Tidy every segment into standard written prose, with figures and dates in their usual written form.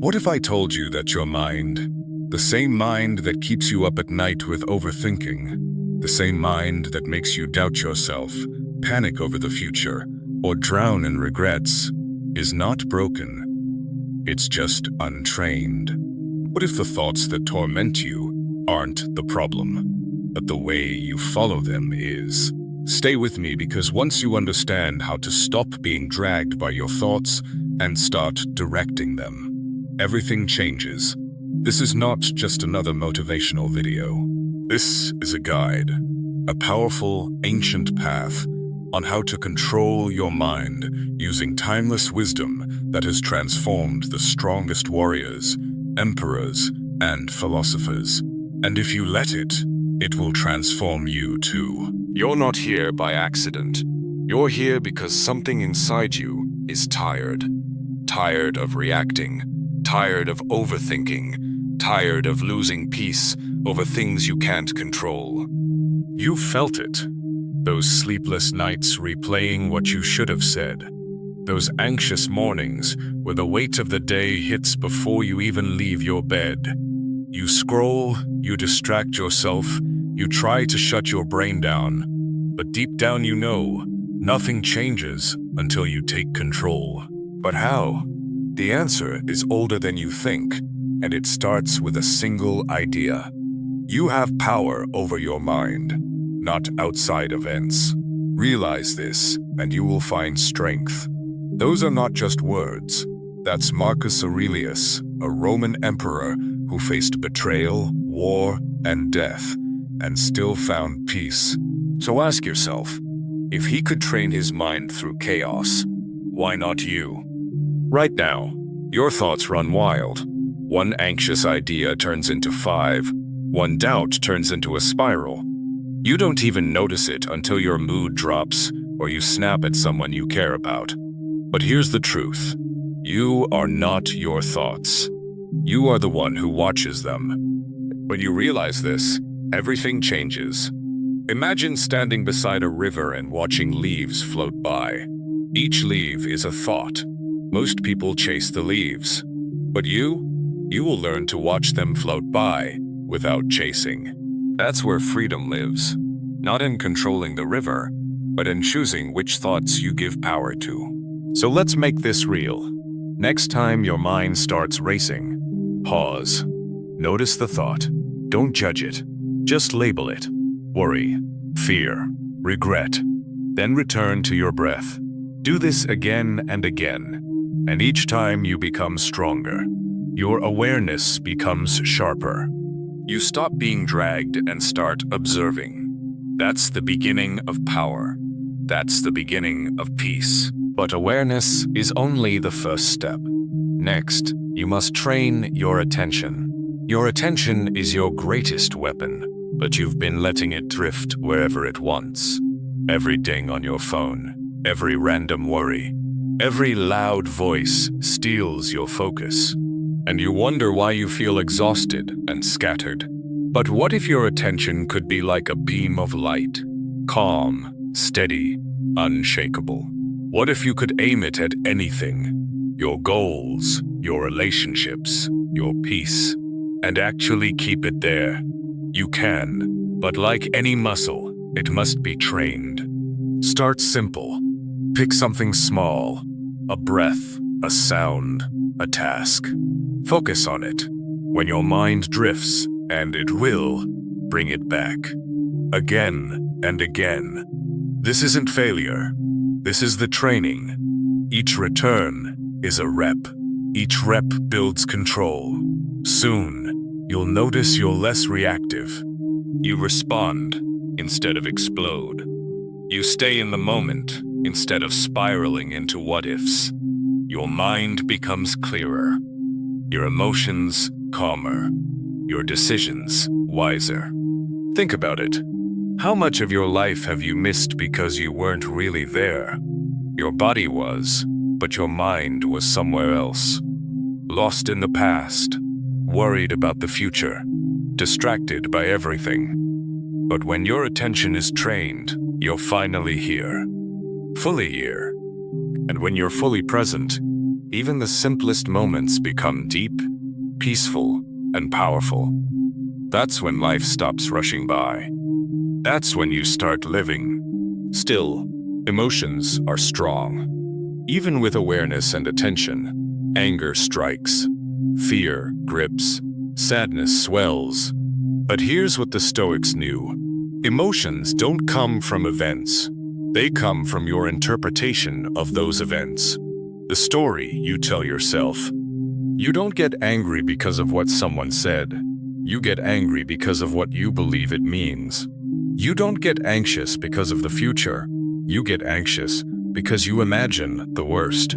What if I told you that your mind, the same mind that keeps you up at night with overthinking, the same mind that makes you doubt yourself, panic over the future, or drown in regrets, is not broken. It's just untrained. What if the thoughts that torment you aren't the problem, but the way you follow them is? Stay with me, because once you understand how to stop being dragged by your thoughts and start directing them, everything changes. This is not just another motivational video. This is a guide, a powerful, ancient path on how to control your mind using timeless wisdom that has transformed the strongest warriors, emperors, and philosophers. And if you let it, it will transform you too. You're not here by accident. You're here because something inside you is tired. Tired of reacting. Tired of overthinking. Tired of losing peace over things you can't control. You felt it. Those sleepless nights replaying what you should have said. Those anxious mornings where the weight of the day hits before you even leave your bed. You scroll, you distract yourself, you try to shut your brain down, but deep down you know, nothing changes until you take control. But how? The answer is older than you think, and it starts with a single idea. You have power over your mind, not outside events. Realize this, and you will find strength. Those are not just words. That's Marcus Aurelius, a Roman emperor who faced betrayal, war, and death, and still found peace. So ask yourself, if he could train his mind through chaos, why not you? Right now, your thoughts run wild. One anxious idea turns into 5. One doubt turns into a spiral. You don't even notice it until your mood drops or you snap at someone you care about. But here's the truth. You are not your thoughts. You are the one who watches them. When you realize this, everything changes. Imagine standing beside a river and watching leaves float by. Each leaf is a thought. Most people chase the leaves. But you will learn to watch them float by without chasing. That's where freedom lives. Not in controlling the river, but in choosing which thoughts you give power to. So let's make this real. Next time your mind starts racing, pause. Notice the thought. Don't judge it. Just label it. Worry, fear, regret. Then return to your breath. Do this again and again. And each time you become stronger. Your awareness becomes sharper. You stop being dragged and start observing. That's the beginning of power. That's the beginning of peace. But awareness is only the first step. Next, you must train your attention. Your attention is your greatest weapon, but you've been letting it drift wherever it wants. Every ding on your phone, every random worry, every loud voice steals your focus. And you wonder why you feel exhausted and scattered. But what if your attention could be like a beam of light? Calm, steady, unshakable. What if you could aim it at anything? Your goals, your relationships, your peace, and actually keep it there. You can, but like any muscle, it must be trained. Start simple. Pick something small, a breath, a sound, a task. Focus on it. When your mind drifts, and it will, bring it back. Again and again. This isn't failure. This is the training. Each return is a rep. Each rep builds control. Soon, you'll notice you're less reactive. You respond instead of explode. You stay in the moment instead of spiraling into what-ifs. Your mind becomes clearer. Your emotions calmer. Your decisions wiser. Think about it. How much of your life have you missed because you weren't really there? Your body was, but your mind was somewhere else. Lost in the past, worried about the future, distracted by everything. But when your attention is trained, you're finally here. Fully here. And when you're fully present, even the simplest moments become deep, peaceful, and powerful. That's when life stops rushing by. That's when you start living. Still, emotions are strong. Even with awareness and attention, anger strikes, fear grips, sadness swells. But here's what the Stoics knew. Emotions don't come from events. They come from your interpretation of those events. The story you tell yourself. You don't get angry because of what someone said. You get angry because of what you believe it means. You don't get anxious because of the future. You get anxious because you imagine the worst.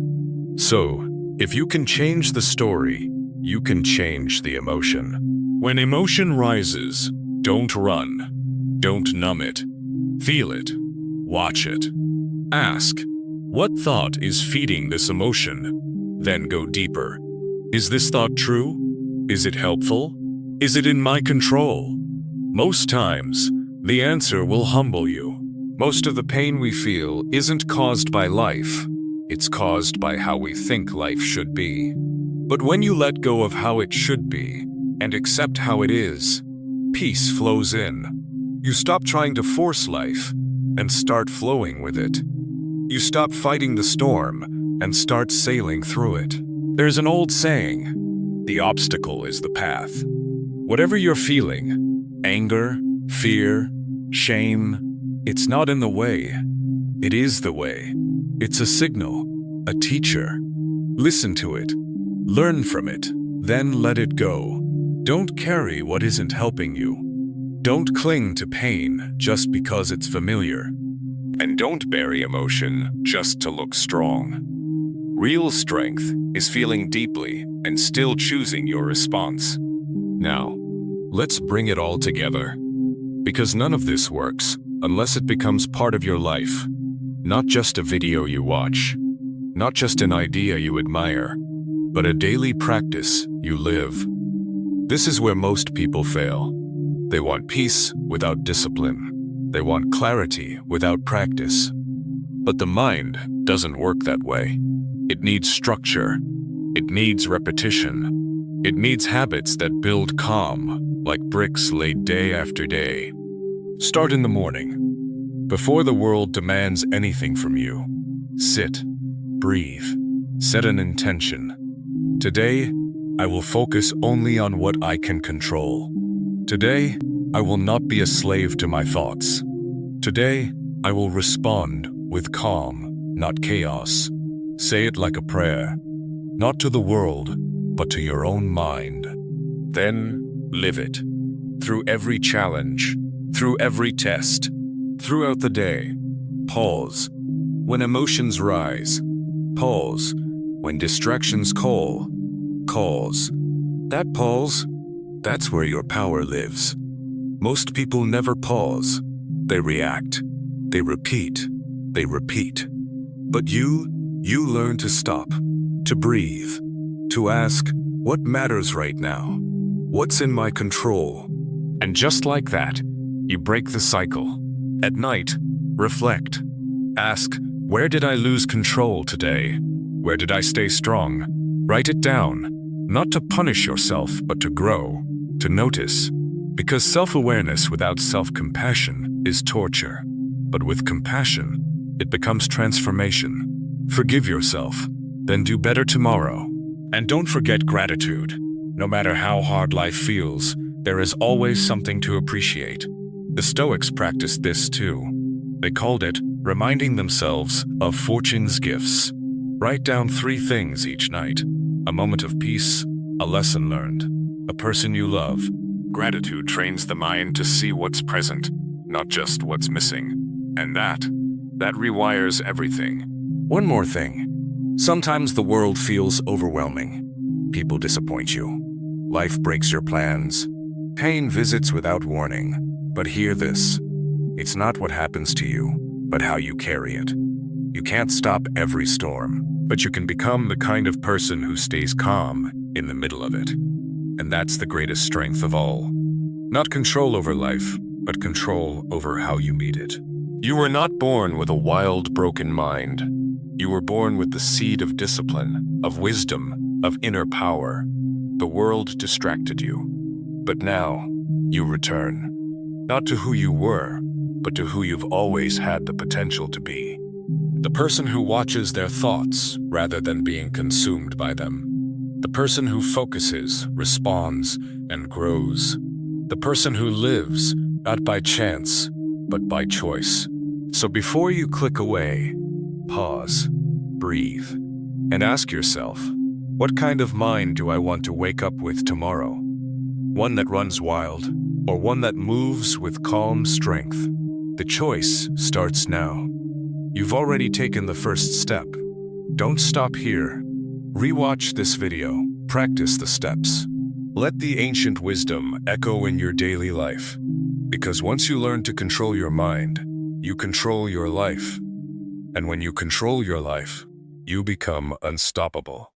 So, if you can change the story, you can change the emotion. When emotion rises, don't run. Don't numb it. Feel it. Watch it. Ask, what thought is feeding this emotion? Then go deeper. Is this thought true? Is it helpful? Is it in my control? Most times, the answer will humble you. Most of the pain we feel isn't caused by life. It's caused by how we think life should be. But when you let go of how it should be and accept how it is, peace flows in. You stop trying to force life and start flowing with it. You stop fighting the storm and start sailing through it. There's an old saying, the obstacle is the path. Whatever you're feeling, anger, fear, shame, it's not in the way. It is the way. It's a signal, a teacher. Listen to it, learn from it, then let it go. Don't carry what isn't helping you. Don't cling to pain just because it's familiar. And don't bury emotion just to look strong. Real strength is feeling deeply and still choosing your response. Now, let's bring it all together. Because none of this works unless it becomes part of your life. Not just a video you watch, not just an idea you admire, but a daily practice you live. This is where most people fail. They want peace without discipline. They want clarity without practice. But the mind doesn't work that way. It needs structure. It needs repetition. It needs habits that build calm, like bricks laid day after day. Start in the morning. Before the world demands anything from you, sit, breathe, set an intention. Today, I will focus only on what I can control. Today, I will not be a slave to my thoughts. Today, I will respond with calm, not chaos. Say it like a prayer, not to the world, but to your own mind. Then, live it. Through every challenge, through every test, throughout the day. Pause. When emotions rise, pause. When distractions call, pause. That pause, that's where your power lives. Most people never pause. They react. They repeat. They repeat. But you learn to stop, to breathe, to ask, what matters right now? What's in my control? And just like that, you break the cycle. At night, reflect. Ask, where did I lose control today? Where did I stay strong? Write it down, not to punish yourself, but to grow, to notice. Because self-awareness without self-compassion is torture. But with compassion, it becomes transformation. Forgive yourself, then do better tomorrow. And don't forget gratitude. No matter how hard life feels, there is always something to appreciate. The Stoics practiced this too. They called it reminding themselves of fortune's gifts. Write down 3 things each night: a moment of peace, a lesson learned, a person you love. Gratitude trains the mind to see what's present, not just what's missing. And that rewires everything. One more thing. Sometimes the world feels overwhelming. People disappoint you. Life breaks your plans. Pain visits without warning. But hear this. It's not what happens to you, but how you carry it. You can't stop every storm, but you can become the kind of person who stays calm in the middle of it. And that's the greatest strength of all. Not control over life, but control over how you meet it. You were not born with a wild, broken mind. You were born with the seed of discipline, of wisdom, of inner power. The world distracted you. But now, you return. Not to who you were, but to who you've always had the potential to be. The person who watches their thoughts rather than being consumed by them. The person who focuses, responds, and grows. The person who lives, not by chance, but by choice. So before you click away, pause, breathe, and ask yourself, what kind of mind do I want to wake up with tomorrow? One that runs wild, or one that moves with calm strength? The choice starts now. You've already taken the first step. Don't stop here. Rewatch this video. Practice the steps. Let the ancient wisdom echo in your daily life. Because once you learn to control your mind, you control your life. And when you control your life, you become unstoppable.